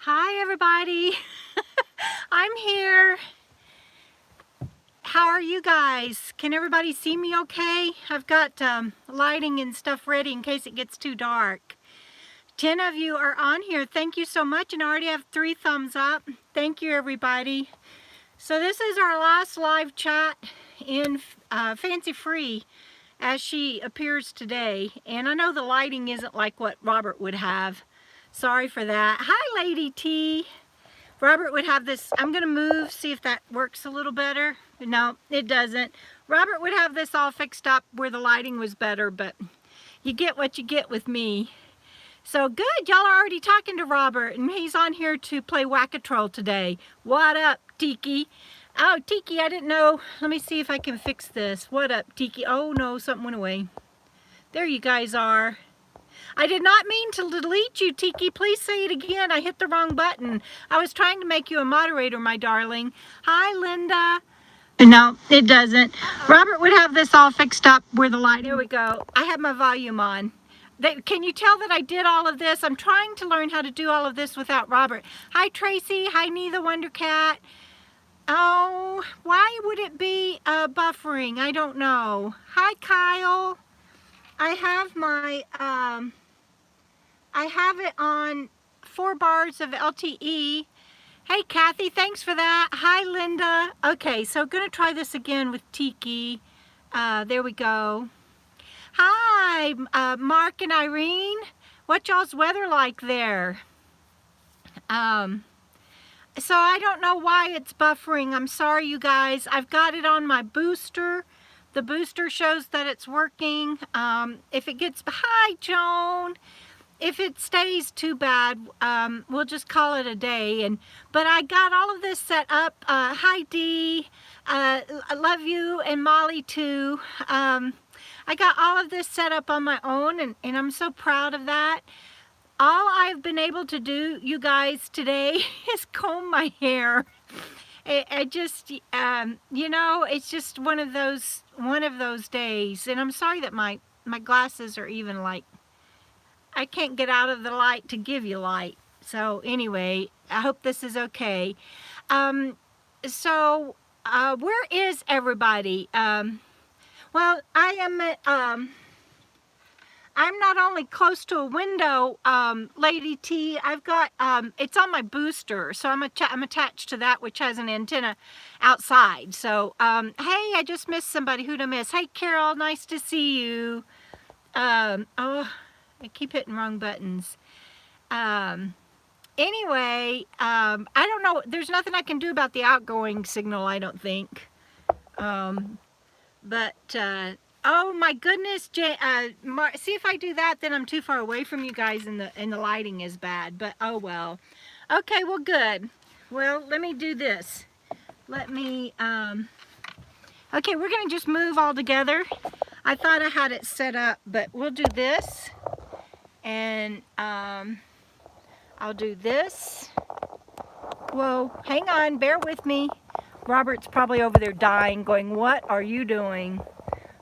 Hi everybody. I'm here. How are you guys? Can everybody see me okay? I've got lighting and stuff ready in case it gets too dark. 10 of you are on here. Thank you so much, and I already have 3 thumbs up. Thank you everybody. So this is our last live chat in Fancy Free as she appears today. And I know the lighting isn't like what Robert would have. Sorry for that. Hi Lady T. Robert would have this, I'm going to move, see if that works a little better. No, it doesn't. Robert would have this all fixed up where the lighting was better, but you get what you get with me. So good, y'all are already talking to Robert, and he's on here to play Whack-A-Troll today. What up, Tiki? Oh, Tiki, I didn't know. Let me see if I can fix this. What up, Tiki? Oh no, something went away. There you guys are. I did not mean to delete you, Tiki. Please say it again. I hit the wrong button. I was trying to make you a moderator, my darling. Hi, Linda. No, it doesn't. Robert would have this all fixed up where the light... There we go. I have my volume on. Can you tell that I did all of this? I'm trying to learn how to do all of this without Robert. Hi, Tracy. Hi, Nee the Wonder Cat. Oh, why would it be buffering? I don't know. Hi, Kyle. I have my... I have it on 4 bars of LTE. Hey Kathy, thanks for that. Hi Linda. Okay, so gonna try this again with Tiki. There we go. Hi, Mark and Irene. What y'all's weather like there? So I don't know why it's buffering. I'm sorry you guys. I've got it on my booster. The booster shows that it's working. If it gets, hi Joan. If it stays too bad, we'll just call it a day. But I got all of this set up. Hi Dee, I love you, and Molly too. I got all of this set up on my own, and I'm so proud of that. All I've been able to do, you guys, today is comb my hair. I just, you know, it's just one of those days. And I'm sorry that my glasses are even like, I can't get out of the light to give you light. So anyway, I hope this is okay. Where is everybody? Well, I am at, I'm not only close to a window, Lady T, I've got, it's on my booster, so I'm attached to that, which has an antenna outside. So, hey, I just missed somebody. Who'd I miss? Hey, Carol, nice to see you. Oh, I keep hitting wrong buttons. Anyway, I don't know. There's nothing I can do about the outgoing signal, I don't think. Oh my goodness, see if I do that, then I'm too far away from you guys and the lighting is bad, but oh well. Okay, well good. Well, let me do this. Let me, okay, we're gonna just move all together. I thought I had it set up, but we'll do this. And I'll do this. Whoa, hang on, bear with me. Robert's probably over there dying, going, what are you doing?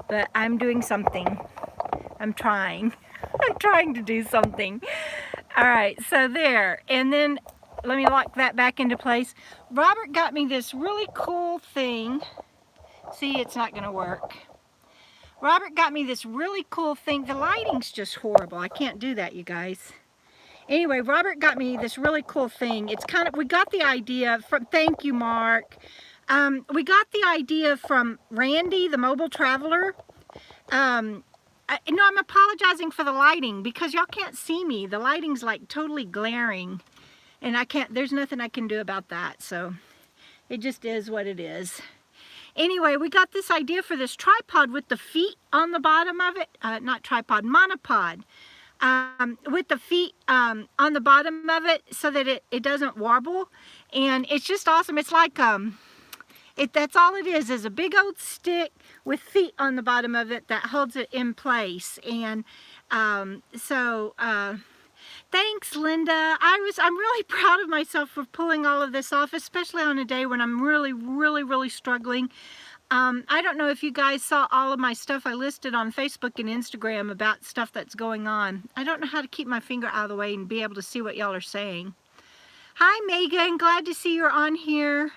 But I'm doing something. I'm trying. I'm trying to do something. All right, so there. And then let me lock that back into place. Robert got me this really cool thing. See, it's not gonna work. Robert got me this really cool thing. The lighting's just horrible. I can't do that, you guys. Anyway, Robert got me this really cool thing. It's kind of, we got the idea from, thank you, Mark. We got the idea from Randy, the mobile traveler. I'm apologizing for the lighting because y'all can't see me. The lighting's like totally glaring. And I can't, there's nothing I can do about that. So it just is what it is. Anyway, we got this idea for this tripod with the feet on the bottom of it. Not tripod, monopod. With the feet on the bottom of it so that it doesn't wobble. And it's just awesome. It's like, that's all it is a big old stick with feet on the bottom of it that holds it in place. And thanks, Linda. I'm really proud of myself for pulling all of this off, especially on a day when I'm really struggling. I don't know if you guys saw all of my stuff I listed on Facebook and Instagram about stuff that's going on. I don't know how to keep my finger out of the way and be able to see what y'all are saying. Hi, Megan. Glad to see you're on here.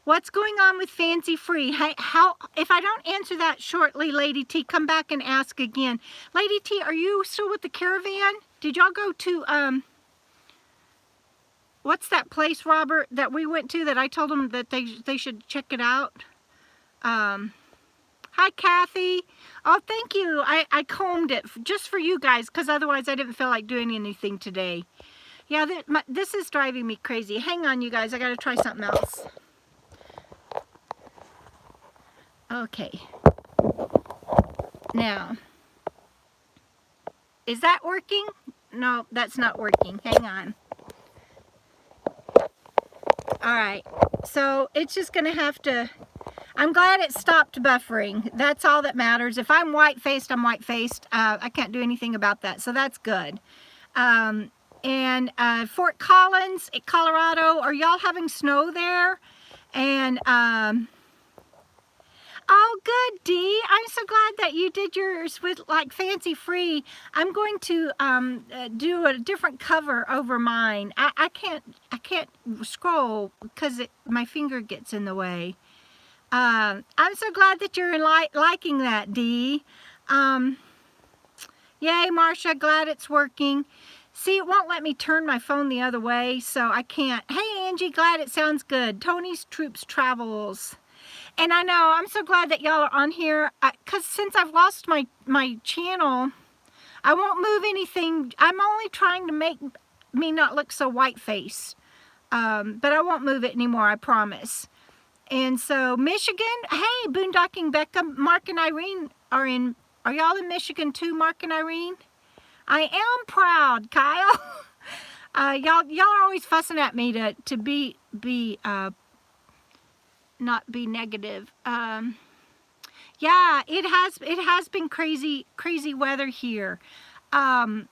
What's going on with Fancy Free? How? If I don't answer that shortly, Lady T, come back and ask again. Lady T, are you still with the caravan? Did y'all go to, what's that place, Robert, that we went to that I told them that they should check it out? Hi, Kathy. Oh, thank you. I combed it just for you guys because otherwise I didn't feel like doing anything today. Yeah, this is driving me crazy. Hang on, you guys. I got to try something else. Okay. Now, is that working? No, that's not working. Hang on. All right. So it's just going to have to... I'm glad it stopped buffering. That's all that matters. If I'm white-faced, I'm white-faced. I can't do anything about that, so that's good. And Fort Collins, Colorado, are y'all having snow there? And, oh, good, Dee. I'm so glad that you did yours with, like, Fancy Free. I'm going to do a different cover over mine. I can't scroll because my finger gets in the way. I'm so glad that you're liking that, Dee. Yay, Marsha, glad it's working. See, it won't let me turn my phone the other way, so I can't. Hey, Angie, glad it sounds good. Tony's Troops Travels. And I know, I'm so glad that y'all are on here, because since I've lost my channel, I won't move anything. I'm only trying to make me not look so white-faced. But I won't move it anymore, I promise. And so, Michigan, hey, Boondocking Becca, Mark and Irene are y'all in Michigan too, Mark and Irene? I am proud, Kyle. Y'all are always fussing at me to not be negative. Yeah, it has been crazy weather here. Oh,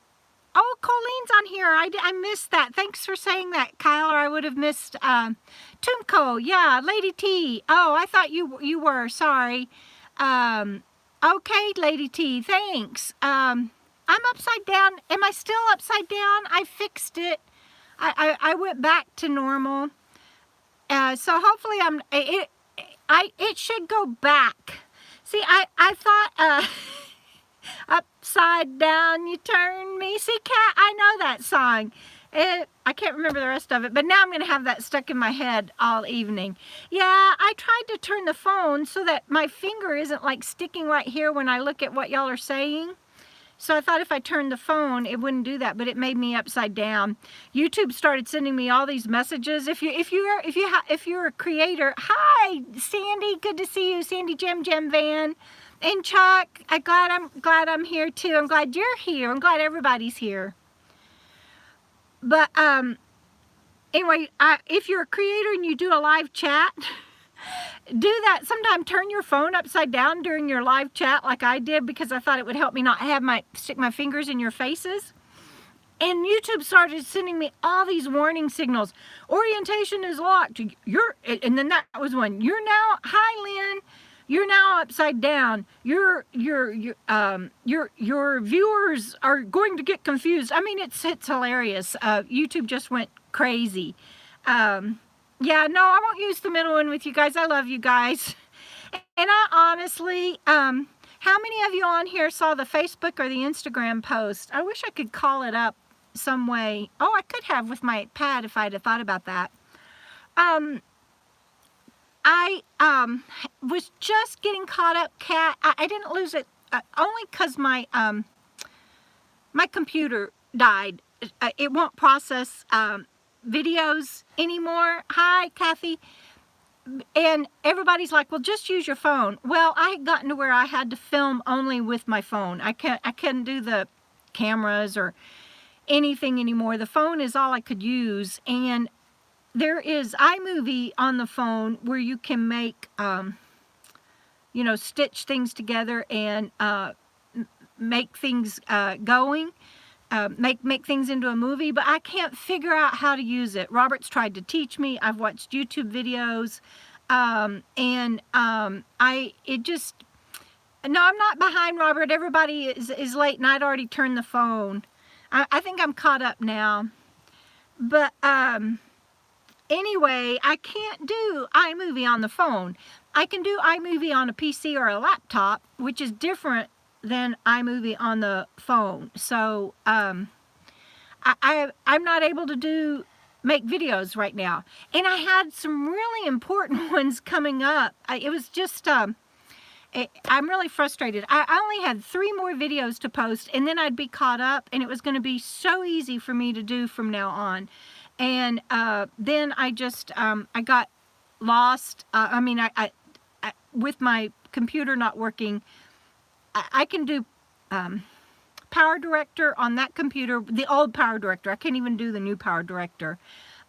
Colleen's on here. I missed that. Thanks for saying that, Kyle, or I would have missed Tumco. Yeah, Lady T. Oh, I thought you were. Sorry. Okay, Lady T. Thanks. I'm upside down. Am I still upside down? I fixed it. I went back to normal. So hopefully it should go back. See, I thought upside down you turn me. See, Cat, I know that song. I can't remember the rest of it, but now I'm going to have that stuck in my head all evening. Yeah, I tried to turn the phone so that my finger isn't like sticking right here when I look at what y'all are saying. So I thought if I turned the phone, it wouldn't do that, but it made me upside down. YouTube started sending me all these messages. If you're a creator, hi, Sandy, good to see you, Sandy Jim Van. And Chuck, I'm glad I'm here too. I'm glad you're here. I'm glad everybody's here. But anyway, if you're a creator and you do a live chat, do that. Sometime turn your phone upside down during your live chat like I did because I thought it would help me not have stick my fingers in your faces. And YouTube started sending me all these warning signals. Orientation is locked. And then that was one. You're now, hi Lynn. You're now upside down. Your viewers are going to get confused. I mean, it's hilarious. YouTube just went crazy. Yeah, no, I won't use the middle one with you guys. I love you guys. And I honestly, how many of you on here saw the Facebook or the Instagram post? I wish I could call it up some way. Oh, I could have with my pad if I'd have thought about that. I was just getting caught up, Kat. I didn't lose it only because my computer died. It won't process videos anymore. Hi, Kathy. And everybody's like, well, just use your phone. Well, I had gotten to where I had to film only with my phone. I couldn't do the cameras or anything anymore. The phone is all I could use. And there is iMovie on the phone where you can make, you know, stitch things together and make things going. Make things into a movie, but I can't figure out how to use it. Robert's tried to teach me. I've watched YouTube videos, no, I'm not behind, Robert. Everybody is late, and I'd already turned the phone. I think I'm caught up now, but anyway, I can't do iMovie on the phone. I can do iMovie on a PC or a laptop, which is different than iMovie on the phone. So I'm not able to make videos right now. And I had some really important ones coming up. It was just, I'm really frustrated. I only had 3 more videos to post, and then I'd be caught up, and it was going to be so easy for me to do from now on. And then I just, I got lost. I mean, I with my computer not working, I can do Power Director on that computer, the old Power Director. I can't even do the new Power Director.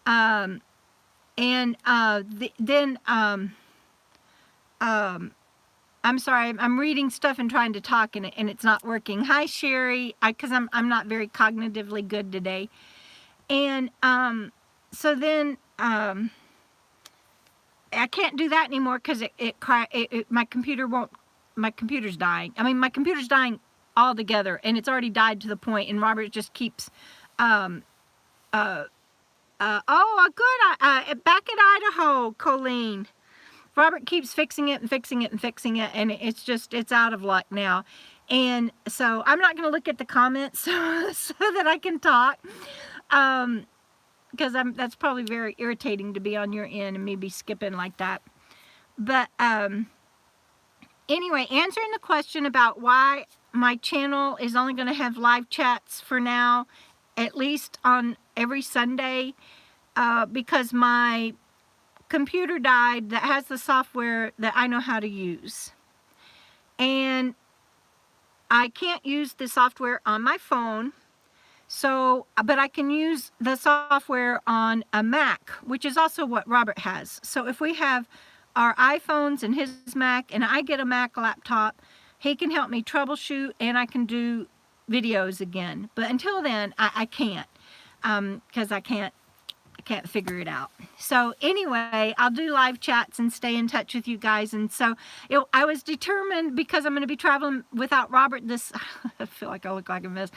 Then I'm sorry, I'm reading stuff and trying to talk, and it's not working. Hi, Sherry, because I'm not very cognitively good today. And so then I can't do that anymore because my computer's dying. I mean, my computer's dying altogether, and it's already died to the point, and Robert just keeps oh, good, back at Idaho, Colleen. Robert keeps fixing it and fixing it and fixing it, and it's out of luck now. And so I'm not going to look at the comments so that I can talk, because that's probably very irritating to be on your end and me be skipping like that. But anyway, answering the question about why my channel is only going to have live chats for now, at least on every Sunday, because my computer died that has the software that I know how to use. And I can't use the software on my phone, so, but I can use the software on a Mac, which is also what Robert has. So if we have our iPhones and his Mac, and I get a Mac laptop, he can help me troubleshoot, and I can do videos again. But until then, I can't, because I can't figure it out. So anyway, I'll do live chats and stay in touch with you guys. And so I was determined, because I'm going to be traveling without Robert this, I feel like I look like a mess.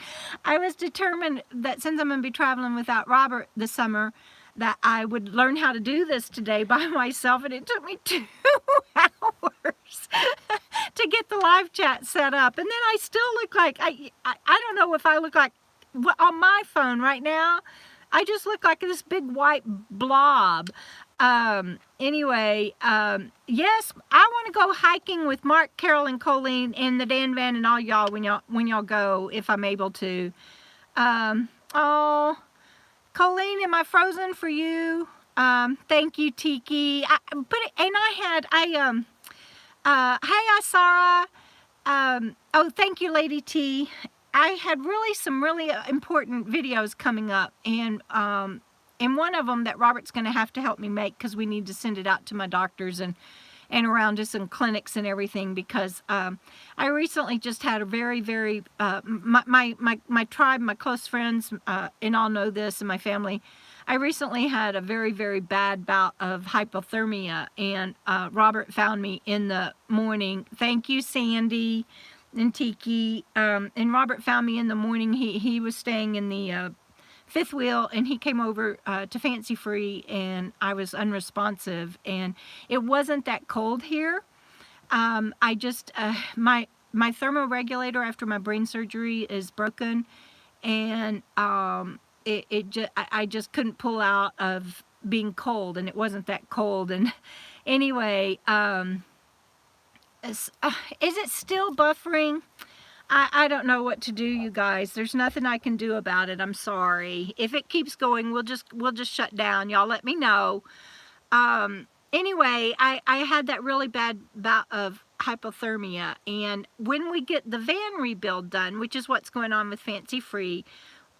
I was determined that since I'm going to be traveling without Robert this summer, that I would learn how to do this today by myself. And it took me 2 hours to get the live chat set up. And then I still look like, I don't know if I look like, on my phone right now, I just look like this big white blob. Anyway, yes, I want to go hiking with Mark, Carol, and Colleen, and the Dan Van, and all y'all when y'all go, if I'm able to. Oh, Colleen, am I frozen for you? Thank you, Tiki. Hi, Sarah. Oh, thank you, Lady T. I had some really important videos coming up, and one of them that Robert's going to have to help me make, because we need to send it out to my doctors and around to some clinics and everything, because I recently just had a very, very, my tribe, my close friends, and all know this, and my family, I recently had a very, very bad bout of hypothermia, and Robert found me in the morning. Thank you, Sandy and Tiki. And Robert found me in the morning. He was staying in the 5th wheel, and he came over to Fancy Free, and I was unresponsive, and it wasn't that cold here. I just my thermoregulator after my brain surgery is broken, and I just couldn't pull out of being cold, and it wasn't that cold. And anyway, is it still buffering? I don't know what to do, you guys. There's nothing I can do about it. I'm sorry. If it keeps going, we'll just shut down. Y'all let me know. Anyway, I had that really bad bout of hypothermia, and when we get the van rebuild done, which is what's going on with Fancy Free,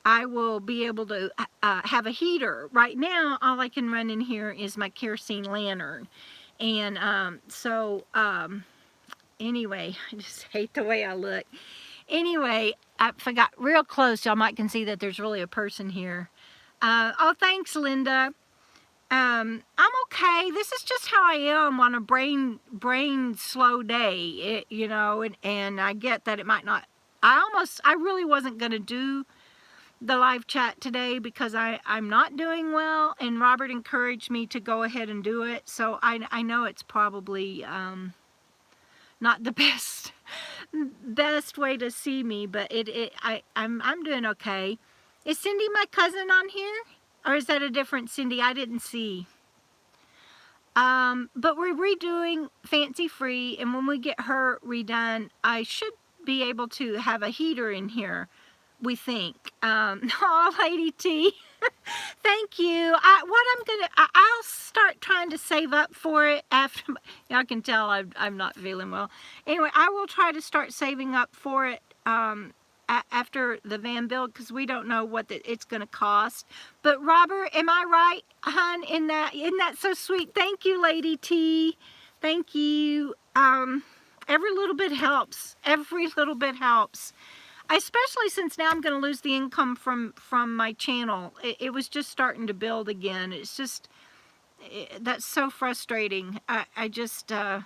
I will be able to have a heater. Right now, all I can run in here is my kerosene lantern. And anyway, I just hate the way I look. Anyway, I forgot real close. Y'all might can see that there's really a person here. Oh, thanks, Linda. I'm okay. This is just how I am on a brain slow day, you know, and I get that it might not. I really wasn't going to do the live chat today because I'm not doing well, and Robert encouraged me to go ahead and do it. So I know it's probably not the best way to see me, but I'm doing okay. Is Cindy my cousin on here? Or is that a different Cindy? I didn't see. But we're redoing Fancy Free, and when we get her redone, I should be able to have a heater in here, we think. Oh, Lady T, thank you. I'll start trying to save up for it after. Y'all can tell I'm not feeling well. Anyway, I will try to start saving up for it after the van build, because we don't know what it's going to cost. But Robert, am I right, hon? Isn't that so sweet? Thank you, Lady T. Thank you. Every little bit helps. Every little bit helps. Especially since now I'm going to lose the income from my channel. It was just starting to build again. It's just, that's so frustrating. I just, and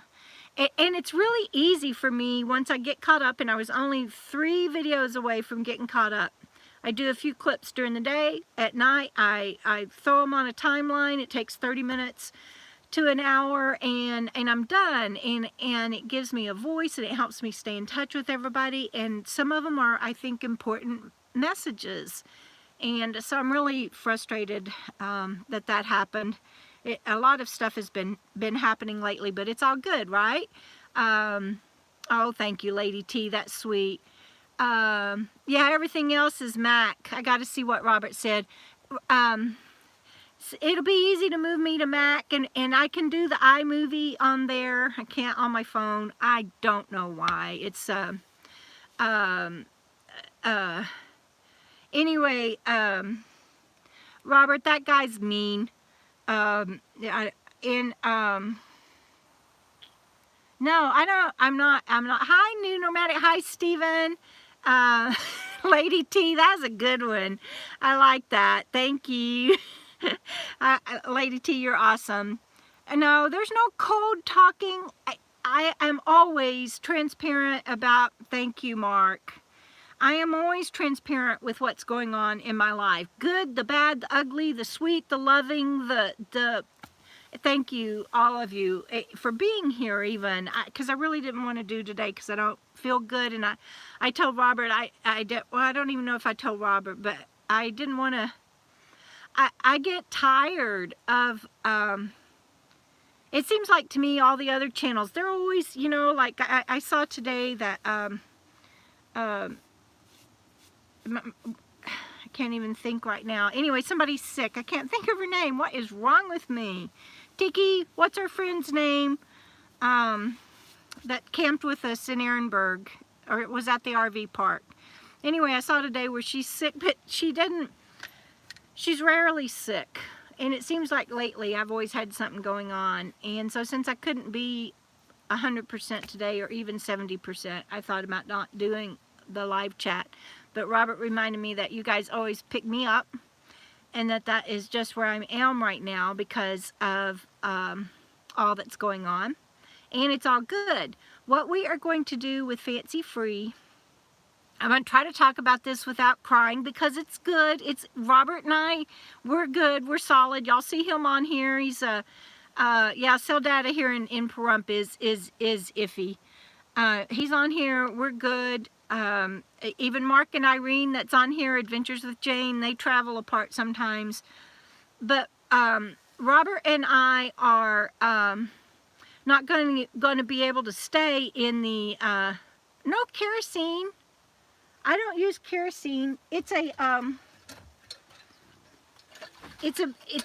it's really easy for me once I get caught up, and I was only 3 videos away from getting caught up. I do a few clips during the day. At night, I throw them on a timeline. It takes 30 minutes to an hour, and I'm done, and it gives me a voice, and it helps me stay in touch with everybody, and some of them are, I think, important messages, and so I'm really frustrated that happened. A lot of stuff has been happening lately, but it's all good, right? Oh, thank you, Lady T, that's sweet. Yeah, everything else is Mac. I got to see what Robert said. It'll be easy to move me to Mac, and I can do the iMovie on there. I can't on my phone. I don't know why. It's anyway, Robert, that guy's mean. No, I'm not. Hi, New Nomadic. Hi, Steven. Lady T, that's a good one. I like that. Thank you. Lady T, you're awesome. No, there's no code talking. I am always transparent about, thank you, Mark. I am always transparent with what's going on in my life. Good, the bad, the ugly, the sweet, the loving, the thank you, all of you, for being here even, because I really didn't want to do today because I don't feel good, and I told Robert, I don't even know if I told Robert, but I didn't want to. I get tired of, it seems like to me all the other channels, they're always, you know, like I saw today that, I can't even think right now. Anyway, somebody's sick. I can't think of her name. What is wrong with me? Tiki, what's our friend's name? That camped with us in Ehrenberg, or it was at the RV park. Anyway, I saw today where she's sick, but she's rarely sick, and it seems like lately I've always had something going on, and so since I couldn't be 100% today, or even 70%, I thought about not doing the live chat. But Robert reminded me that you guys always pick me up, and that is just where I am right now because of all that's going on, and it's all good. What we are going to do with Fancy Free, I'm going to try to talk about this without crying because it's good. It's Robert and I, we're good. We're solid. Y'all see him on here. He's yeah, cell data here in Pahrump is iffy. He's on here. We're good. Even Mark and Irene that's on here, Adventures with Jane, they travel apart sometimes. But Robert and I are not going to be able to stay in the no kerosene. I don't use kerosene. It's a it's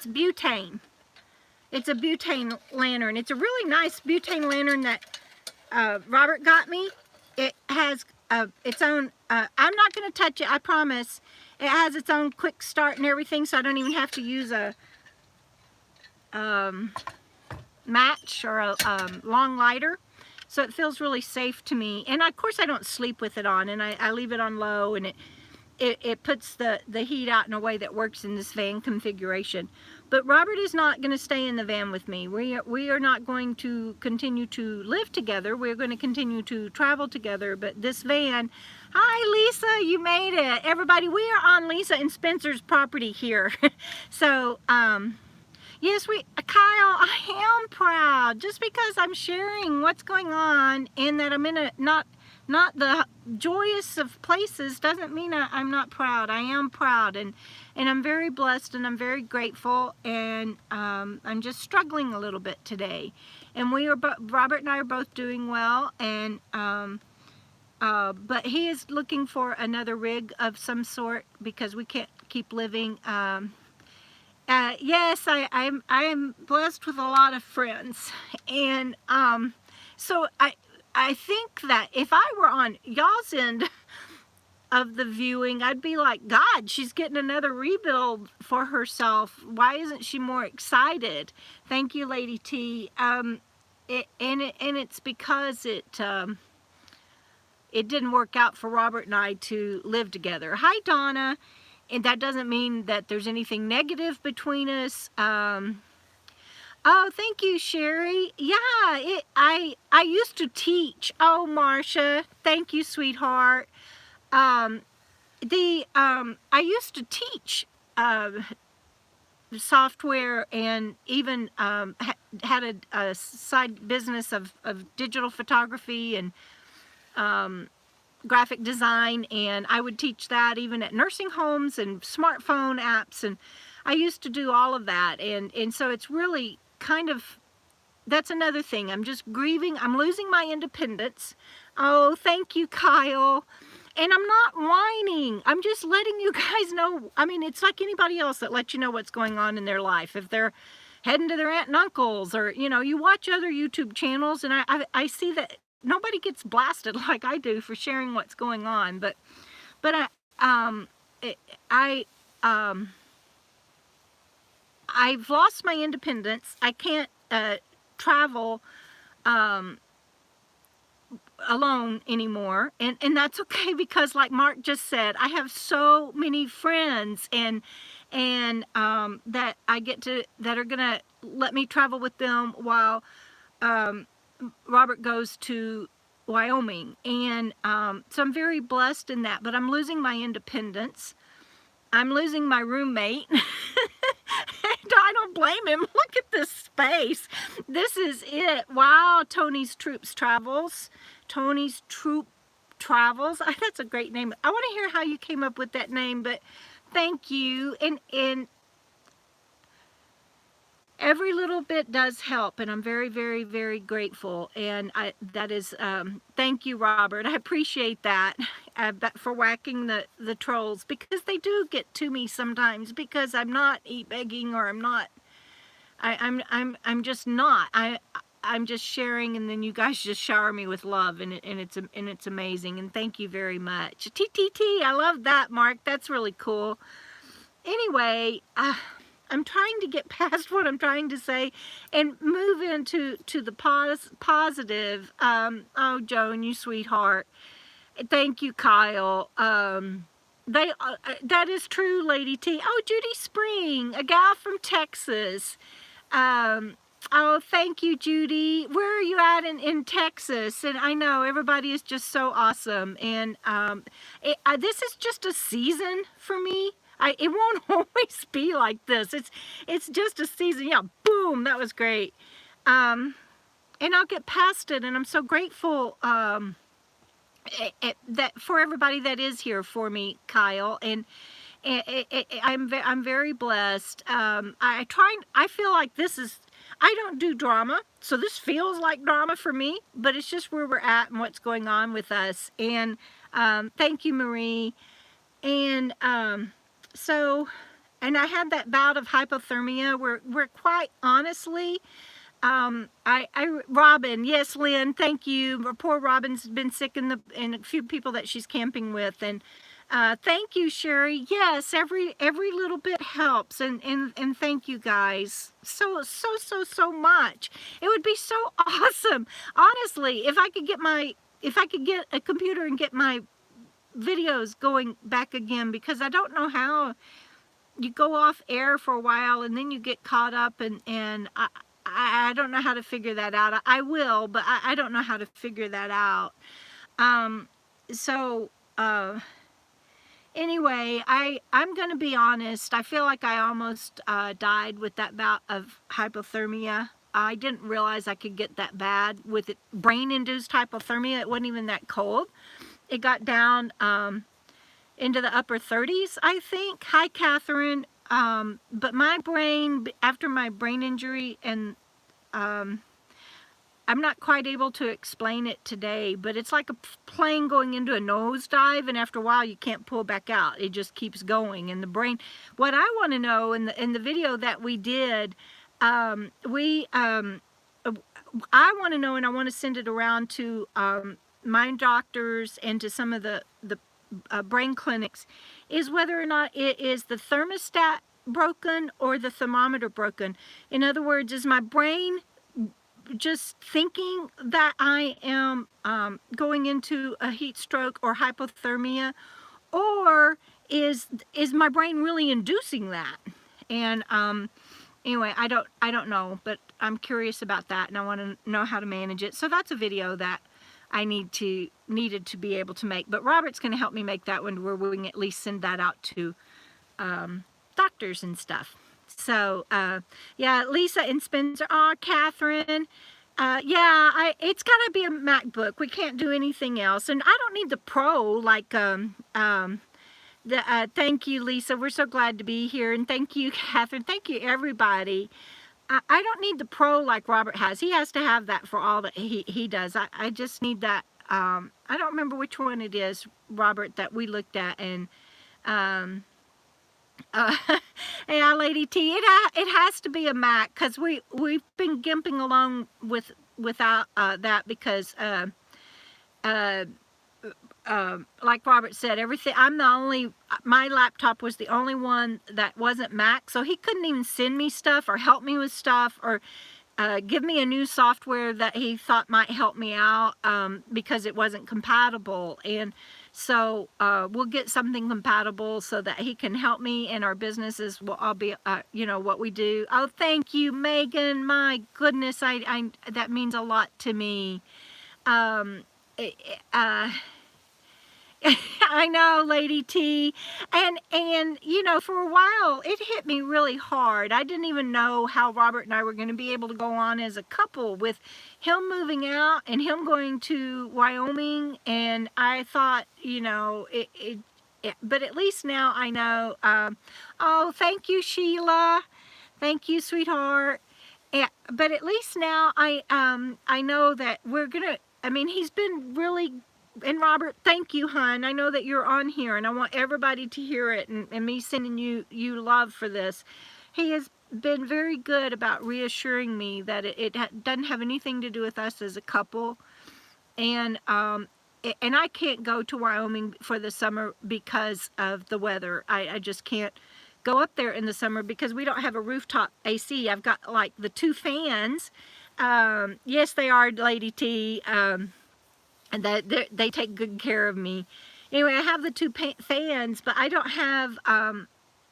butane. It's a butane lantern. It's a really nice butane lantern that Robert got me. It has its own, I'm not going to touch it, I promise. It has its own quick start and everything, so I don't even have to use a match or a long lighter. So it feels really safe to me. And of course I don't sleep with it on, and I leave it on low, and it puts the heat out in a way that works in this van configuration. But Robert is not going to stay in the van with me. We are not going to continue to live together. We're going to continue to travel together. But this van, hi Lisa, you made it. Everybody, we are on Lisa and Spencer's property here. So, yes, Kyle, I am proud. Just because I'm sharing what's going on and that I'm in a not the joyous of places doesn't mean I'm not proud. I am proud, and I'm very blessed, and I'm very grateful, and I'm just struggling a little bit today. And Robert and I are both doing well, and but he is looking for another rig of some sort because we can't keep living. Yes, I am blessed with a lot of friends, and so I think that if I were on y'all's end of the viewing, I'd be like, God, she's getting another rebuild for herself. Why isn't she more excited? Thank you, Lady T. It's because it didn't work out for Robert and I to live together. Hi, Donna. And that doesn't mean that there's anything negative between us. Oh, thank you, Sherry. Yeah, I used to teach. Oh, Marcia, thank you, sweetheart. I used to teach software, and even had a side business of digital photography and graphic design, and I would teach that even at nursing homes and smartphone apps, and I used to do all of that, and so it's really kind of, that's another thing. I'm just grieving. I'm losing my independence. Oh, thank you, Kyle. And I'm not whining. I'm just letting you guys know. I mean, it's like anybody else that lets you know what's going on in their life. If they're heading to their aunt and uncles, or, you know, you watch other YouTube channels, and I see that nobody gets blasted like I do for sharing what's going on. But I've lost my independence. I can't travel alone anymore, and that's okay, because like Mark just said, I have so many friends and that I get to, that are gonna let me travel with them while Robert goes to Wyoming, and so I'm very blessed in that. But I'm losing my independence. I'm losing my roommate. I don't blame him. Look at this space. This is it. Wow, Tony's Troops Travels. Tony's Troop Travels. That's a great name. I want to hear how you came up with that name, but thank you. And every little bit does help, and I'm very, very, very grateful. And that is, thank you, Robert. I appreciate that for whacking the trolls, because they do get to me sometimes, because I'm not begging, or I'm not. I'm just not. I'm just sharing, and then you guys just shower me with love, and it's amazing. And thank you very much. TTT, I love that, Mark. That's really cool. Anyway, I'm trying to get past what I'm trying to say and move into the positive. Oh, Joan, you sweetheart. Thank you, Kyle. That is true, Lady T. Oh, Judy Spring, a gal from Texas. Oh, thank you, Judy. Where are you at in Texas? And I know everybody is just so awesome. And this is just a season for me. It won't always be like this. It's just a season. Yeah, boom, that was great. And I'll get past it. And I'm so grateful that for everybody that is here for me, Kyle. And I'm very blessed. I feel like this is, I don't do drama, so this feels like drama for me, but it's just where we're at and what's going on with us. And thank you, Marie. And so, and I had that bout of hypothermia where quite honestly, Robin, yes, Lynn, thank you. Poor Robin's been sick, and a few people that she's camping with, and thank you, Sherry. Yes, every little bit helps, and thank you guys so much. It would be so awesome, honestly, if I could get a computer and get my videos going back again, because I don't know how. you go off air for a while and then you get caught up, and I don't know how to figure that out. I will, but I don't know how to figure that out. So anyway, I'm going to be honest. I feel like I almost died with that bout of hypothermia. I didn't realize I could get that bad with it, brain-induced hypothermia. It wasn't even that cold. It got down into the upper 30s, I think. Hi, Catherine. But my brain, after my brain injury, and I'm not quite able to explain it today, but it's like a plane going into a nosedive, and after a while you can't pull back out. It just keeps going. And the brain, what I want to know in the video that we did, I want to know, and I want to send it around to mind doctors and to some of the brain clinics, is whether or not it is the thermostat broken or the thermometer broken. In other words, is my brain just thinking that I am going into a heat stroke or hypothermia, or is my brain really inducing that? And anyway, I don't know, but I'm curious about that, and I want to know how to manage it. So that's a video that I needed to be able to make. But Robert's going to help me make that one, where we can at least send that out to doctors and stuff. So yeah, Lisa and Spencer. Aw, Catherine. Yeah, it's got to be a MacBook. We can't do anything else. And I don't need the Pro, like thank you, Lisa. We're so glad to be here. And thank you, Catherine. Thank you, everybody. I don't need the Pro like Robert has. He has to have that for all that he does. I just need that. I don't remember which one it is, Robert, that we looked at. And yeah, Lady T, it has to be a Mac, because we've been gimping along without that, because like Robert said, everything, my laptop was the only one that wasn't Mac, so he couldn't even send me stuff or help me with stuff or give me a new software that he thought might help me out, because it wasn't compatible. And so we'll get something compatible so that he can help me, and our businesses will all be, you know, what we do. Oh, thank you, Megan. My goodness, that means a lot to me. I know, Lady T, and you know, for a while it hit me really hard. I didn't even know how Robert and I were going to be able to go on as a couple, with him moving out and him going to Wyoming. And I thought, you know, but at least now I know. Oh, thank you, Sheila. Thank you, sweetheart. But at least now I know that we're gonna. I mean, he's been really. And Robert, thank you, hon. I know that you're on here, and I want everybody to hear it, and me sending you love for this. He has been very good about reassuring me that it doesn't have anything to do with us as a couple. And I can't go to Wyoming for the summer because of the weather. I just can't go up there in the summer because we don't have a rooftop AC. I've got like the 2 fans. Yes, they are, Lady T. And that they take good care of me. Anyway, I have the 2 fans, but I don't have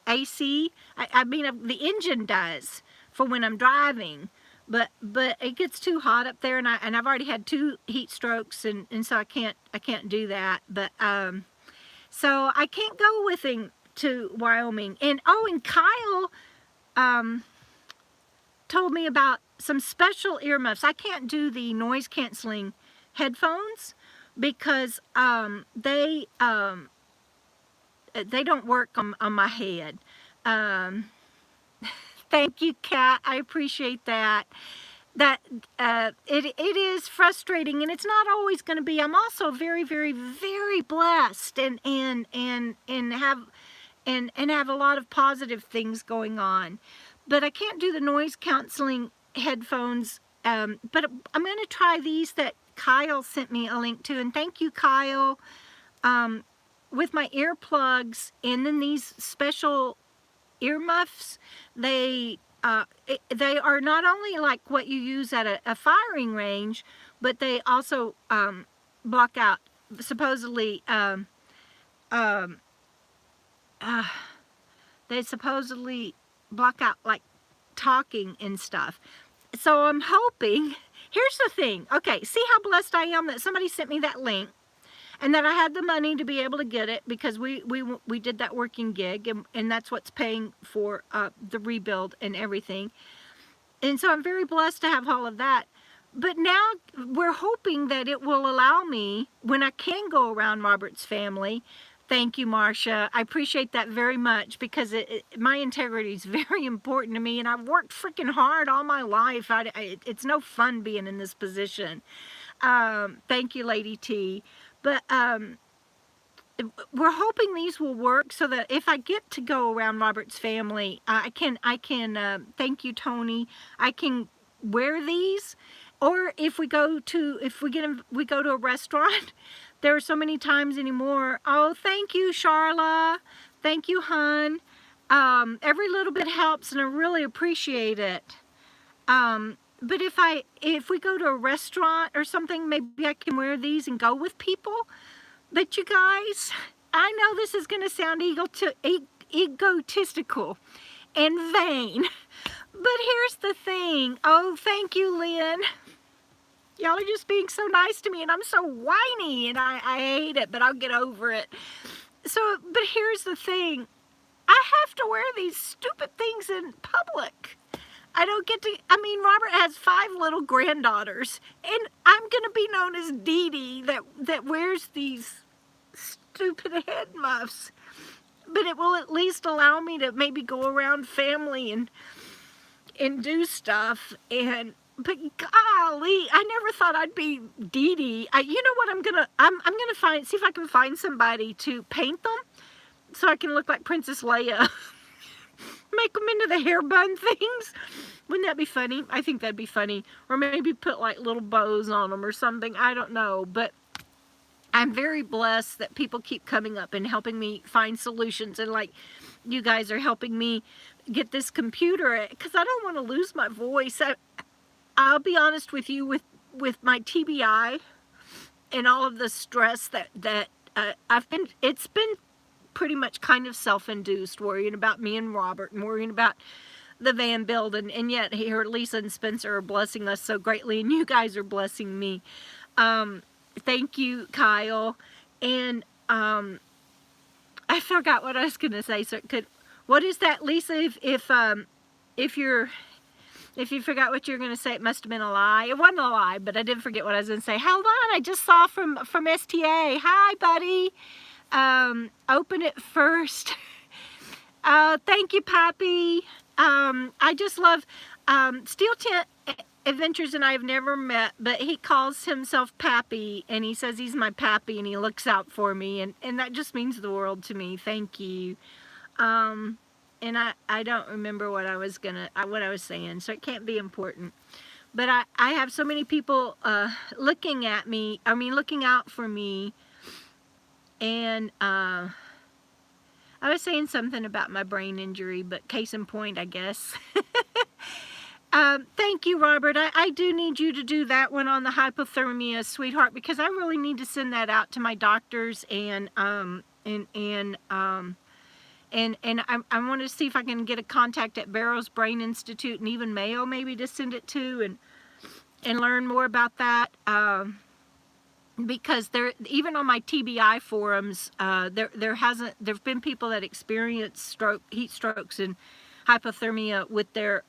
AC. I mean, the engine does for when I'm driving, but it gets too hot up there, and I've already had 2 heat strokes, and so I can't do that. But so I can't go with him to Wyoming. And oh, and Kyle told me about some special earmuffs. I can't do the noise canceling headphones because they don't work on my head. Thank you, Kat. I appreciate that. It is frustrating, and it's not always going to be. I'm also very, very, very blessed, and have a lot of positive things going on. But I can't do the noise canceling headphones. But I'm going to try these that Kyle sent me a link to, and thank you, Kyle. With my earplugs and then these special earmuffs, they are not only like what you use at a firing range, but they also block out supposedly they they supposedly block out like talking and stuff. So I'm hoping, here's the thing, okay, see how blessed I am that somebody sent me that link and that I had the money to be able to get it because we did that working gig, and that's what's paying for the rebuild and everything. And so I'm very blessed to have all of that. But now we're hoping that it will allow me, when I can go around Robert's family. Thank you, Marcia. I appreciate that very much because my integrity is very important to me, and I've worked freaking hard all my life. It's no fun being in this position. Thank you, Lady T. But we're hoping these will work so that if I get to go around Robert's family, I can thank you, Tony, I can wear these. Or if we go to a restaurant, there are so many times anymore. Oh, thank you, Charla. Thank you, hun. Every little bit helps, and I really appreciate it. But if we go to a restaurant or something, maybe I can wear these and go with people. But you guys, I know this is going to sound egotistical and vain, but here's the thing. Oh, thank you, Lynn. Y'all are just being so nice to me, and I'm so whiny, and I hate it, but I'll get over it. So, but here's the thing. I have to wear these stupid things in public. I don't get to, I mean, Robert has 5 little granddaughters, and I'm going to be known as Dee Dee that wears these stupid head muffs. But it will at least allow me to maybe go around family and do stuff. But golly, I never thought I'd be Dee Dee. You know what I'm gonna see if I can find somebody to paint them so I can look like Princess Leia. Make them into the hair bun things. Wouldn't that be funny? I think that'd be funny. Or maybe put like little bows on them or something. I don't know. But I'm very blessed that people keep coming up and helping me find solutions. And like you guys are helping me get this computer. Because I don't want to lose my voice. I'll be honest with you, with my TBI and all of the stress that it's been pretty much kind of self-induced, worrying about me and Robert and worrying about the van build, and yet here Lisa and Spencer are blessing us so greatly, and you guys are blessing me. Thank you, Kyle. And I forgot what I was gonna say. So what is that, Lisa? If you forgot what you were gonna say, it must have been a lie. It wasn't a lie, but I did forget what I was gonna say. Hold on, I just saw from STA. Hi, buddy. Open it first. Thank you, Pappy. I just love Steel Tent Adventures, and I have never met, but he calls himself Pappy, and he says he's my Pappy, and he looks out for me, and that just means the world to me. Thank you. And I don't remember what I was saying, so it can't be important. But I have so many people looking at me, looking out for me. And I was saying something about my brain injury, but case in point, I guess. Thank you, Robert. I do need you to do that one on the hypothermia, sweetheart, because I really need to send that out to my doctors, and I want to see if I can get a contact at Barrow's Brain Institute and even Mayo maybe to send it to, and learn more about that. Because even on my TBI forums, there've been people that experience heat strokes and hypothermia with their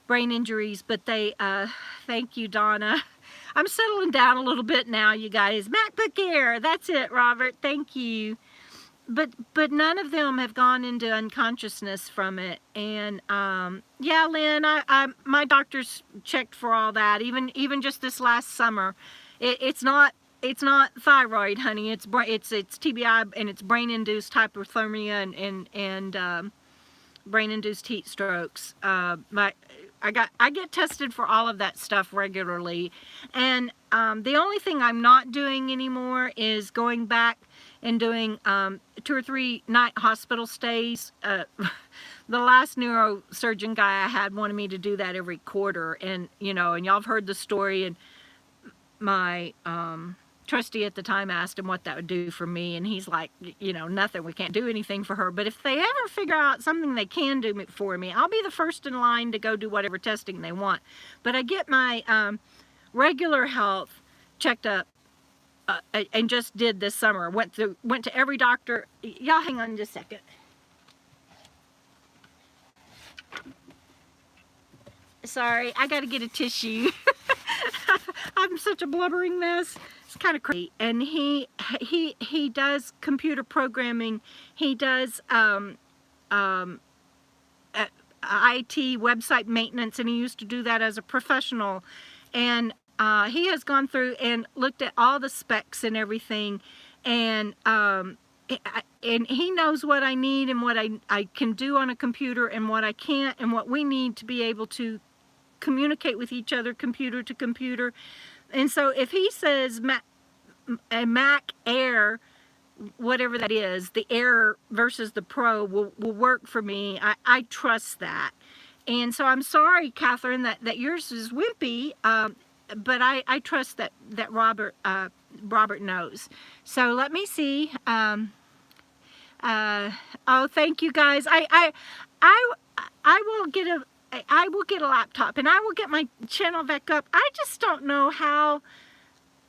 brain injuries, but they thank you, Donna. I'm settling down a little bit now, you guys. MacBook Air, that's it, Robert. Thank you. But none of them have gone into unconsciousness from it. And yeah, Lynn, my doctors checked for all that. Even just this last summer, it's not thyroid, honey. It's TBI, and it's brain-induced hypothermia and brain-induced heat strokes. I get tested for all of that stuff regularly, and the only thing I'm not doing anymore is going back and doing 2 or 3 night hospital stays. The last neurosurgeon guy I had wanted me to do that every quarter, and y'all have heard the story, and my trustee at the time asked him what that would do for me, and he's like, you know, nothing, we can't do anything for her. But if they ever figure out something they can do for me, I'll be the first in line to go do whatever testing they want. But I get my regular health checked up, and just did this summer. Went to every doctor. Y'all hang on just a second. Sorry, I gotta get a tissue. I'm such a blubbering mess. It's kind of crazy. And he does computer programming. He does IT website maintenance, and he used to do that as a professional. And he has gone through and looked at all the specs and everything, and he knows what I need and what I can do on a computer and what I can't, and what we need to be able to communicate with each other computer to computer. And so if he says a Mac Air, whatever that is, the Air versus the Pro will work for me, I trust that. And so I'm sorry, Catherine, that yours is wimpy, but I trust that Robert knows. So let me see. Oh, thank you guys. I will get a laptop, and I will get my channel back up. I just don't know how.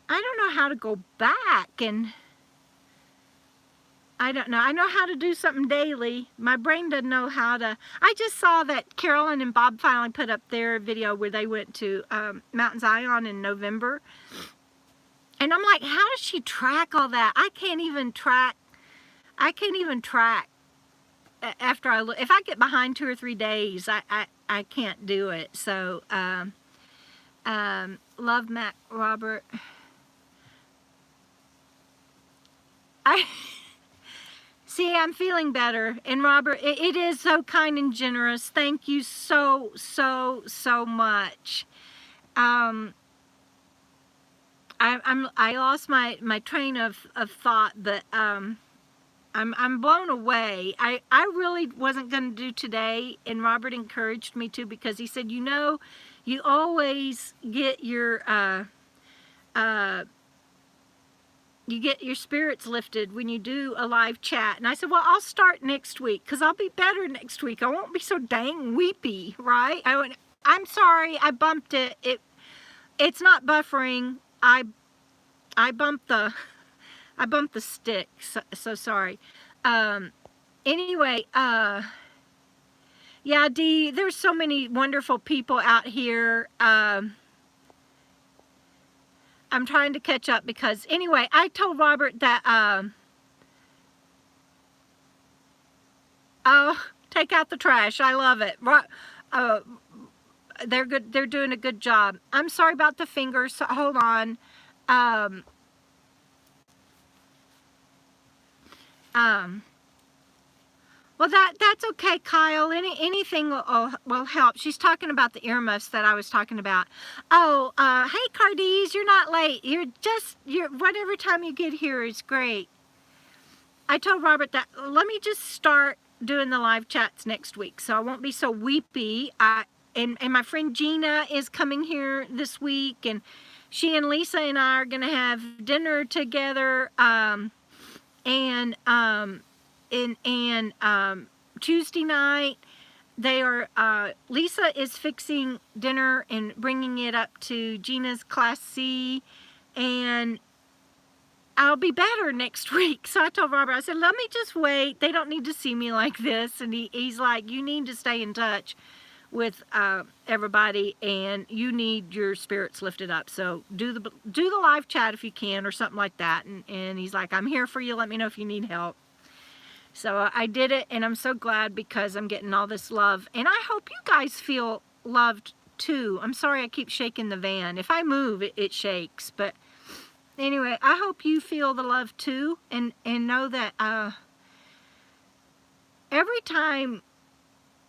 I don't know how to go back, and I don't know. I know how to do something daily. My brain doesn't know how to. I just saw that Carolyn and Bob finally put up their video where they went to Mount Zion in November. And I'm like, how does she track all that? I can't even track. After I look, if I get behind 2 or 3 days, I can't do it. So, love Mac Robert. See, I'm feeling better. And Robert, it is so kind and generous. Thank you so much. I lost my train of thought, but I'm blown away. I really wasn't going to do today, and Robert encouraged me to, because he said, you know, you always get your spirits lifted when you do a live chat. And I said, well, I'll start next week, because I'll be better next week. I won't be so dang weepy, right? I'm sorry, I bumped it. It's not buffering. I bumped the stick, so sorry. Anyway, yeah, Dee, there's so many wonderful people out here. I'm trying to catch up, because anyway, I told Robert that oh, take out the trash. I love it. They're good. They're doing a good job. I'm sorry about the fingers. So hold on. Well, that's okay, Kyle. Anything will help. She's talking about the earmuffs that I was talking about. Oh, hey, Cardies, you're not late. You're whatever time you get here is great. I told Robert that let me just start doing the live chats next week, so I won't be so weepy. And my friend Gina is coming here this week, and she and Lisa and I are gonna have dinner together. Tuesday night, Lisa is fixing dinner and bringing it up to Gina's Class C, and I'll be better next week. So I told Robert, I said, let me just wait. They don't need to see me like this. And he's like, you need to stay in touch with everybody, and you need your spirits lifted up. So do the live chat if you can, or something like that. And he's like, I'm here for you. Let me know if you need help. So I did it, and I'm so glad, because I'm getting all this love. And I hope you guys feel loved too. I'm sorry I keep shaking the van. If I move, it shakes. But anyway, I hope you feel the love too, and know that every time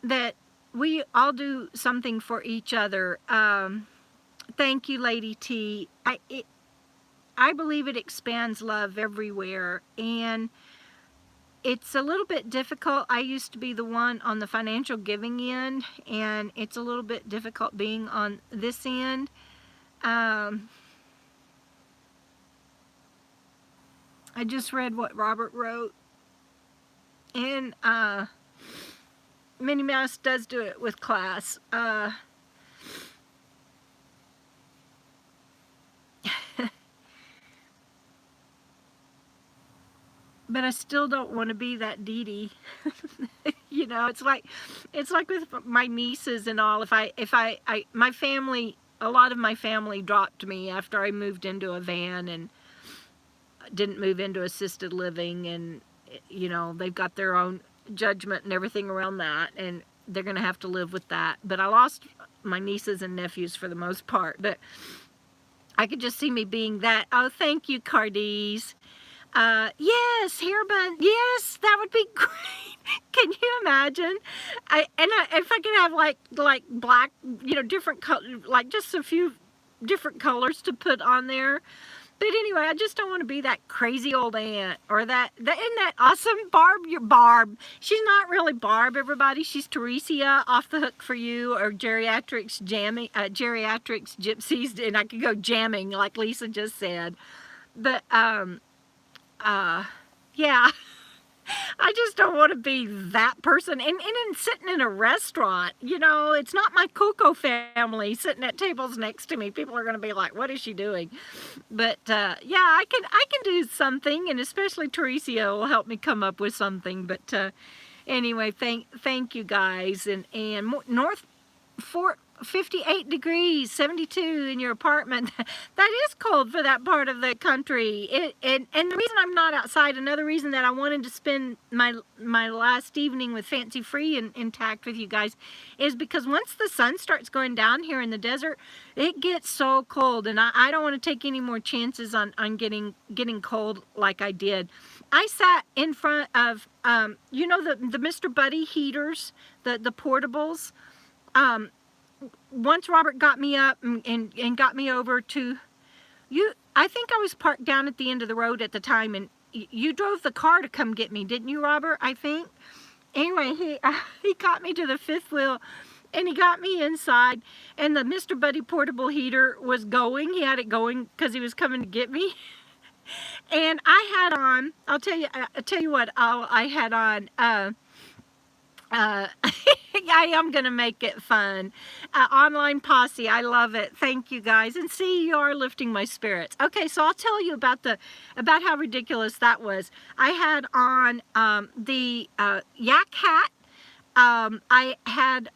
that we all do something for each other, thank you, Lady T. I believe it expands love everywhere, and it's a little bit difficult. I used to be the one on the financial giving end, and it's a little bit difficult being on this end. I just read what Robert wrote. And Minnie Mouse does do it with class. But I still don't want to be that Dee Dee. You know, it's like with my nieces and all. My family, a lot of my family dropped me after I moved into a van and didn't move into assisted living, and you know, they've got their own judgment and everything around that, and they're gonna have to live with that. But I lost my nieces and nephews for the most part, but I could just see me being that. Oh, thank you, Cardies. Yes, hair bun. Yes, that would be great. Can you imagine? If I could have like black, you know, different color, like just a few different colors to put on there. But anyway, I just don't want to be that crazy old aunt, or that isn't that awesome, Barb? You're Barb. She's not really Barb, everybody. She's Teresia, Off the Hook for You, or Geriatrics Jamming, Geriatrics Gypsies, and I could go jamming like Lisa just said. But yeah, I just don't want to be that person. And sitting in a restaurant, you know, it's not my Coco family sitting at tables next to me. People are going to be like, what is she doing? But yeah, I can do something, and especially Teresia will help me come up with something. But anyway, thank you guys. And North 58 degrees, 72 in your apartment. That is cold for that part of the country. And the reason I'm not outside, another reason that I wanted to spend my last evening with Fancy Free intact with you guys, is because once the sun starts going down here in the desert, it gets so cold, and I don't want to take any more chances on getting cold like I did. I sat in front of you know, the Mr. Buddy heaters, the portables. Once Robert got me up and got me over to you, I think I was parked down at the end of the road at the time, and you drove the car to come get me, didn't you, Robert? I think. Anyway, he got me to the fifth wheel, and he got me inside, and the Mr. Buddy portable heater was going. He had it going because he was coming to get me. And I had on, I'll tell you what I had on. I am going to make it fun. Online Posse, I love it. Thank you guys. And see, you are lifting my spirits. Okay, so I'll tell you about how ridiculous that was. I had on the yak hat. I had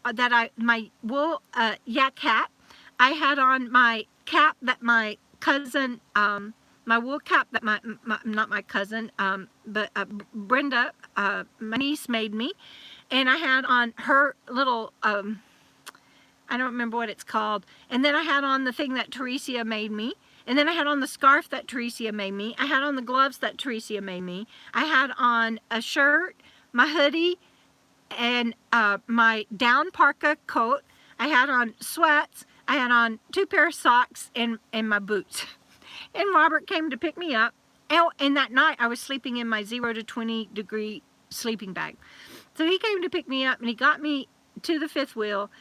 my wool yak hat. I had on my cap that my cousin, my wool cap that not my cousin, but Brenda, my niece, made me. And I had on her little, I don't remember what it's called. And then I had on the thing that Teresia made me. And then I had on the scarf that Teresia made me. I had on the gloves that Teresia made me. I had on a shirt, my hoodie, and my down parka coat. I had on sweats. I had on 2 pair of socks and my boots. And Robert came to pick me up. Oh, and that night I was sleeping in my 0 to 20 degree sleeping bag. So he came to pick me up, and he got me to the fifth wheel,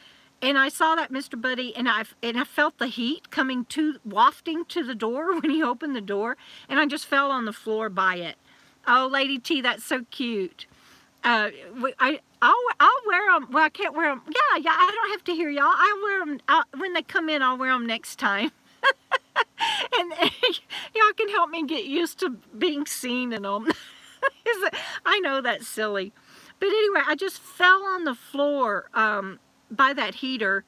and I saw that Mr. Buddy, and I felt the heat wafting to the door when he opened the door, and I just fell on the floor by it. Oh, Lady T, that's so cute. I'll wear them. Well, I can't wear them. Yeah, I don't have to hear y'all. I'll wear them when they come in. I'll wear them next time. and y'all can help me get used to being seen in them. I know that's silly. But anyway, I just fell on the floor by that heater.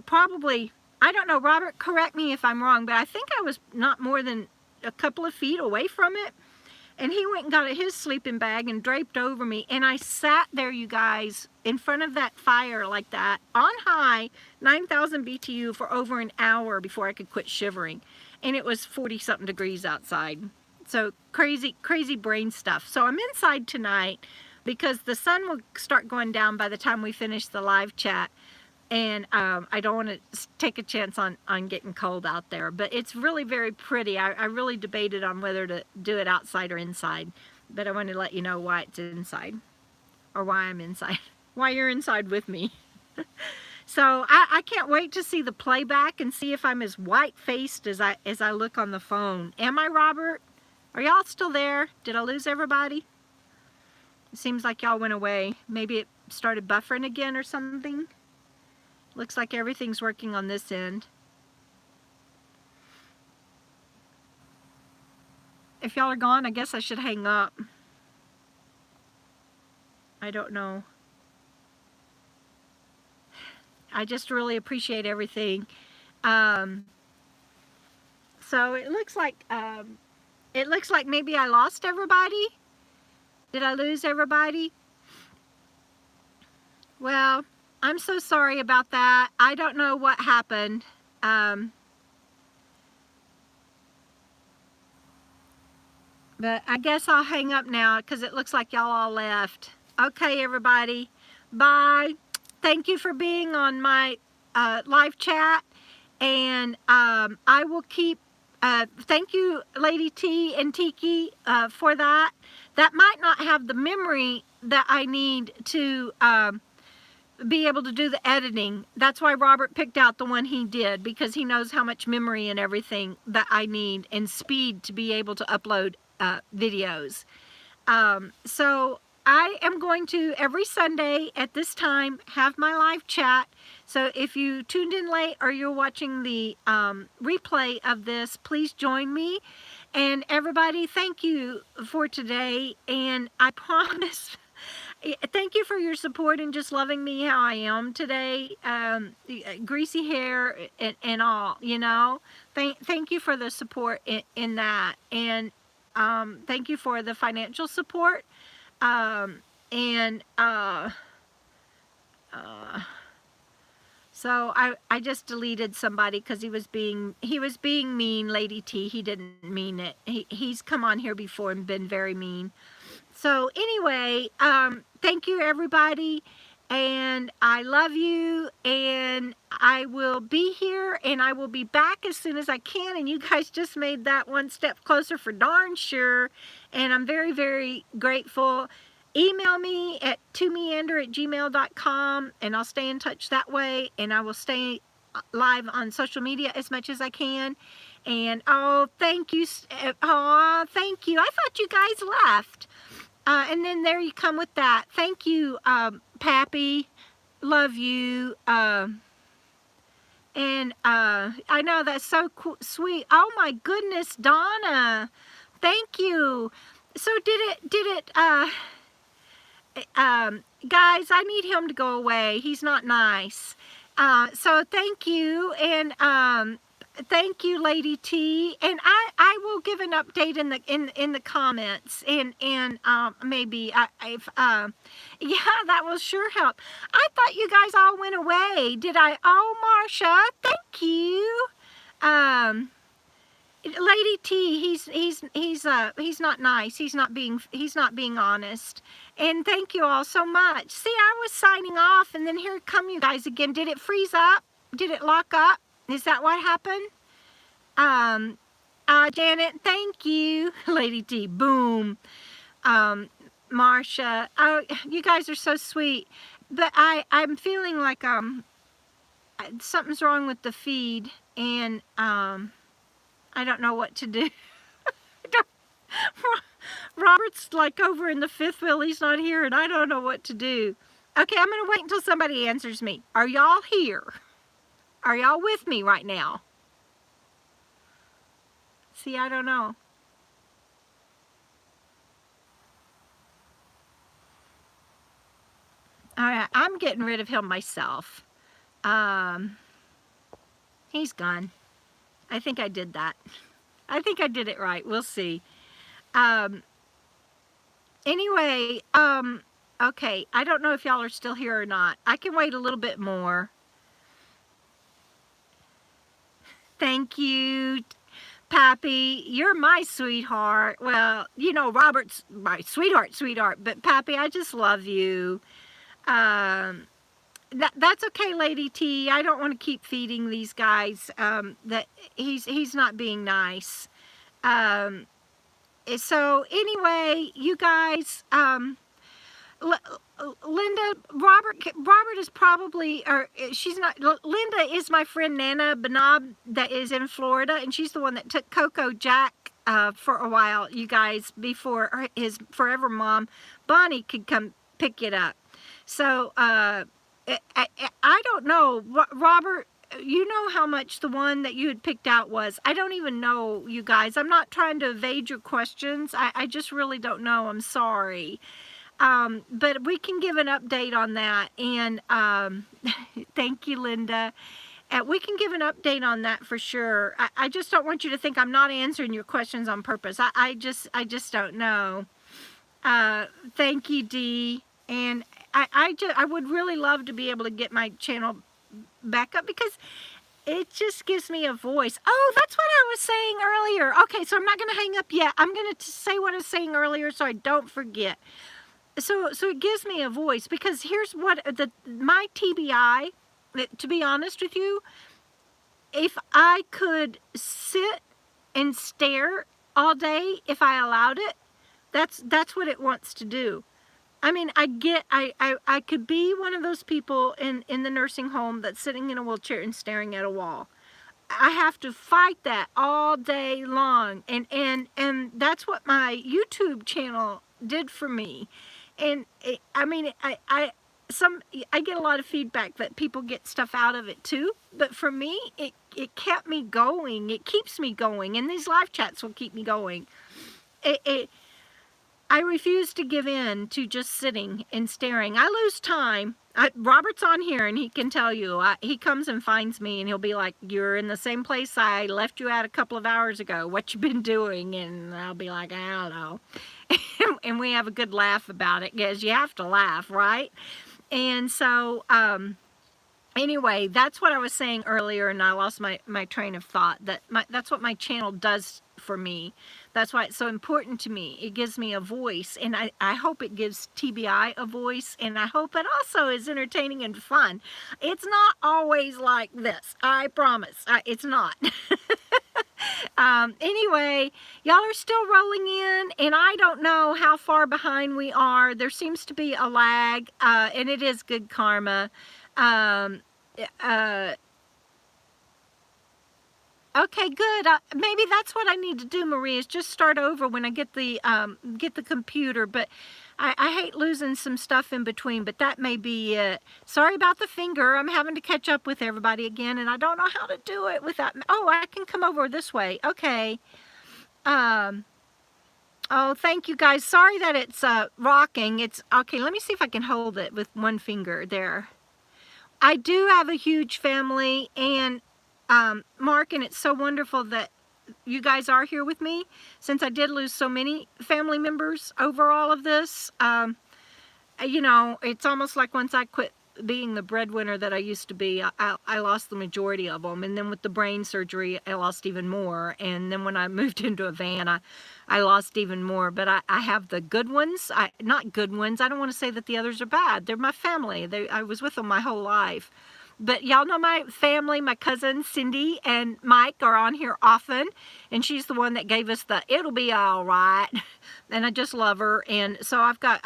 Probably, I don't know, Robert, correct me if I'm wrong, but I think I was not more than a couple of feet away from it. And he went and got his sleeping bag and draped over me. And I sat there, you guys, in front of that fire like that, on high, 9,000 BTU for over an hour before I could quit shivering. And it was 40-something degrees outside. So crazy, crazy brain stuff. So I'm inside tonight because the sun will start going down by the time we finish the live chat. And I don't want to take a chance on getting cold out there. But it's really very pretty. I really debated on whether to do it outside or inside. But I wanted to let you know why it's inside. Or why I'm inside. Why you're inside with me. So I can't wait to see the playback and see if I'm as white-faced as I look on the phone. Am I, Robert? Are y'all still there? Did I lose everybody? It seems like y'all went away. Maybe it started buffering again or something. Looks like everything's working on this end. If y'all are gone, I guess I should hang up. I don't know. I just really appreciate everything. So it looks like maybe I lost everybody. Did I lose everybody? Well, I'm so sorry about that. I don't know what happened. But I guess I'll hang up now because it looks like y'all all left. Okay, everybody. Bye. Thank you for being on my live chat. And I will keep, thank you, Lady T and Tiki, for that. That might not have the memory that I need to be able to do the editing. That's why Robert picked out the one he did, because he knows how much memory and everything that I need and speed to be able to upload videos. So I am going to, every Sunday at this time, have my live chat. So if you tuned in late or you're watching the replay of this, please join me. And everybody, thank you for today. And I promise, thank you for your support and just loving me how I am today. Greasy hair and all, you know. Thank you for the support in that. And thank you for the financial support. So I just deleted somebody because he was being mean, Lady T. He didn't mean it. He's come on here before and been very mean. So anyway, thank you everybody, and I love you, and I will be here, and I will be back as soon as I can, and you guys just made that one step closer for darn sure, and I'm very, very grateful. Email me at twomeander@gmail.com, and I'll stay in touch that way, and I will stay live on social media as much as I can. And oh, thank you. Oh, thank you. I thought you guys left. And then there you come with that. Thank you, Pappy. Love you. And I know that's so sweet. Oh my goodness, Donna. Thank you. So guys, I need him to go away. He's not nice. So thank you, and thank you, Lady T. And I will give an update in the comments, and maybe if yeah, that will sure help. I thought you guys all went away. Did I? Oh, Marcia, thank you. Lady T, he's not nice. He's not being honest. And thank you all so much. See, I was signing off, and then here come you guys again. Did it freeze up? Did it lock up? Is that what happened? Janet, thank you. Lady T, boom. Marcia, oh, you guys are so sweet. But I'm feeling like something's wrong with the feed, and I don't know what to do. Robert's like over in the fifth wheel. He's not here, and I don't know what to do. Okay, I'm going to wait until somebody answers me. Are y'all here? Are y'all with me right now? See, I don't know. All right, I'm getting rid of him myself. He's gone. I think I did that. I think I did it right. We'll see. Anyway, okay. I don't know if y'all are still here or not. I can wait a little bit more. Thank you, Pappy. You're my sweetheart. Well, you know, Robert's my sweetheart. But Pappy, I just love you. That's okay, Lady T. I don't want to keep feeding these guys. That he's not being nice. So anyway, you guys, Linda, Robert is probably, or she's not. Linda is my friend Nana Benab that is in Florida, and she's the one that took Coco, Jack, for a while, you guys, before his forever mom, Bonnie, could come pick it up. So I don't know, Robert, you know how much the one that you had picked out was. I don't even know, you guys. I'm not trying to evade your questions. I just really don't know. I'm sorry. But we can give an update on that. And thank you, Linda. We can give an update on that for sure. I just don't want you to think I'm not answering your questions on purpose. I just don't know. Thank you, Dee. And I would really love to be able to get my channel back up, because it just gives me a voice. Oh, that's what I was saying earlier. Okay, so I'm not going to hang up yet. I'm going to say what I was saying earlier so I don't forget. So it gives me a voice, because here's what my TBI, to be honest with you, if I could sit and stare all day, if I allowed it, that's what it wants to do. I mean, I could be one of those people in the nursing home that's sitting in a wheelchair and staring at a wall. I have to fight that all day long, and that's what my YouTube channel did for me. And I mean, I get a lot of feedback that people get stuff out of it too, but for me, it kept me going. It keeps me going, and these live chats will keep me going. I refuse to give in to just sitting and staring. I lose time. Robert's on here, and he can tell you. He comes and finds me, and he'll be like, "You're in the same place I left you at a couple of hours ago. What you been doing?" And I'll be like, "I don't know." And we have a good laugh about it, because you have to laugh, right? And so, anyway, that's what I was saying earlier, and I lost my train of thought. That's what my channel does for me. That's why it's so important to me. It gives me a voice, and I hope it gives TBI a voice, and I hope it also is entertaining and fun. It's not always like this, I promise. It's not. Anyway, y'all are still rolling in, and I don't know how far behind we are. There seems to be a lag, and it is good karma. Okay, good. Maybe that's what I need to do, Maria, is just start over when I get the computer. But I hate losing some stuff in between, but that may be it. Sorry about the finger. I'm having to catch up with everybody again, and I don't know how to do it without... Oh, I can come over this way. Okay. Oh, thank you, guys. Sorry that it's rocking. It's... Okay, let me see if I can hold it with one finger there. I do have a huge family, and... Mark, and it's so wonderful that you guys are here with me, since I did lose so many family members over all of this. You know, it's almost like once I quit being the breadwinner that I used to be, I lost the majority of them, and then with the brain surgery I lost even more, and then when I moved into a van I lost even more. But I have the good ones. Not good ones, I don't want to say that the others are bad. They're my family. I was with them my whole life. But y'all know my family, my cousins, Cindy and Mike, are on here often. And she's the one that gave us the, "It'll be all right." And I just love her. And so I've got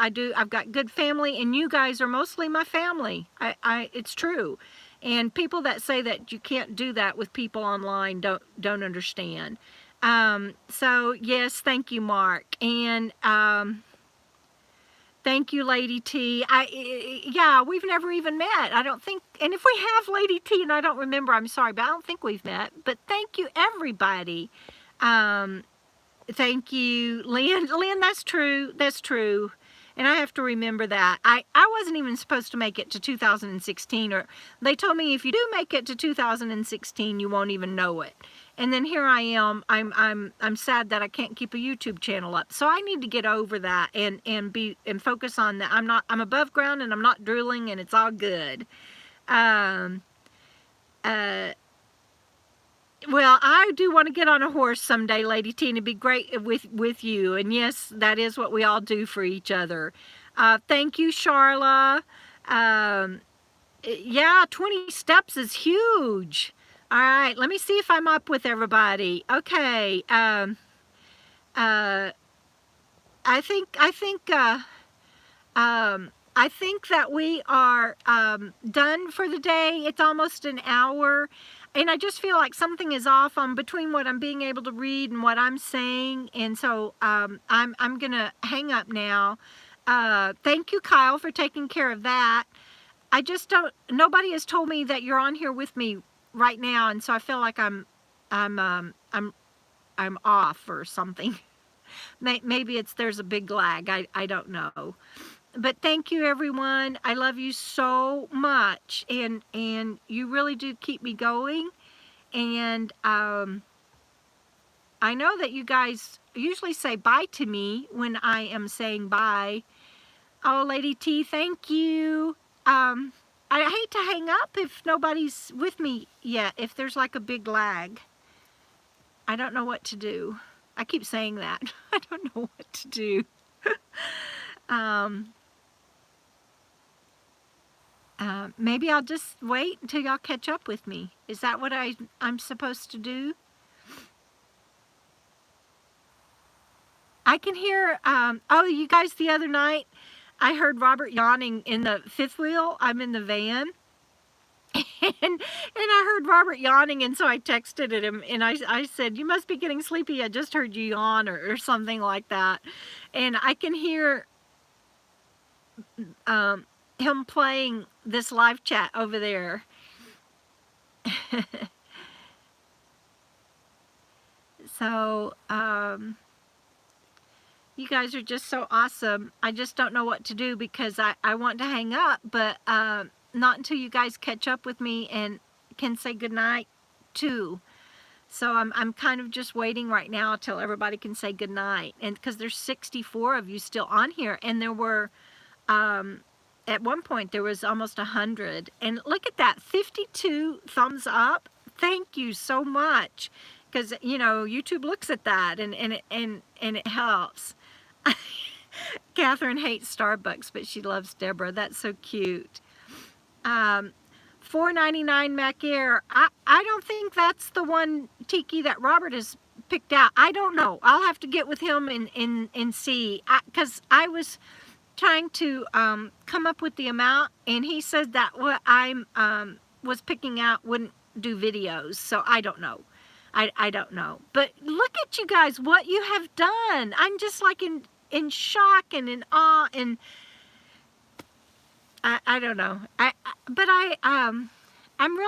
good family, and you guys are mostly my family. It's true. And people that say that you can't do that with people online don't understand. So yes, thank you, Mark. And, thank you, Lady T. Yeah, we've never even met. I don't think, and if we have, Lady T, and I don't remember, I'm sorry, but I don't think we've met. But thank you, everybody. Thank you, Lynn. Lynn, that's true. That's true. And I have to remember that. I wasn't even supposed to make it to 2016, or they told me if you do make it to 2016, you won't even know it. And then here I am. I'm sad that I can't keep a YouTube channel up. So I need to get over that and focus on that. I'm above ground, and I'm not drooling, and it's all good. Well, I do want to get on a horse someday, Lady T, and it'd be great with you. And yes, that is what we all do for each other. Thank you, Charla. Yeah, 20 steps is huge. All right, let me see if I'm up with everybody. Okay. I think I think that we are done for the day. It's almost an hour. And I just feel like something is off on between what I'm being able to read and what I'm saying. And so I'm going to hang up now. Thank you, Kyle, for taking care of that. I just don't, nobody has told me that you're on here with me right now, and so I feel like I'm off or something. Maybe there's a big lag. I don't know. But thank you, everyone. I love you so much, and you really do keep me going. And I know that you guys usually say bye to me when I am saying bye. Oh, Lady T, thank you. I hate to hang up if nobody's with me yet, if there's like a big lag. I don't know what to do. I keep saying that. I don't know what to do. Maybe I'll just wait until y'all catch up with me. Is that what I'm supposed to do? I can hear, oh, you guys, the other night, I heard Robert yawning in the fifth wheel. I'm in the van. And I heard Robert yawning, and so I texted at him, and I said, you must be getting sleepy. I just heard you yawn, or something like that. And I can hear him playing this live chat over there. So, you guys are just so awesome. I just don't know what to do because I want to hang up, but not until you guys catch up with me and can say goodnight too. So I'm kind of just waiting right now till everybody can say goodnight. And because there's 64 of you still on here, and there were, at one point there was almost 100. And look at that, 52 thumbs up. Thank you so much. Because, you know, YouTube looks at that and it helps. Catherine hates Starbucks, but she loves Debra. That's so cute. $4.99 Mac Air. I don't think that's the one, Tiki, that Robert has picked out. I don't know. I'll have to get with him and see. Because I was trying to come up with the amount, and he said that what I was picking out wouldn't do videos. So I don't know. I don't know. But look at you guys, what you have done. I'm just like in shock and in awe, and I don't know. I'm really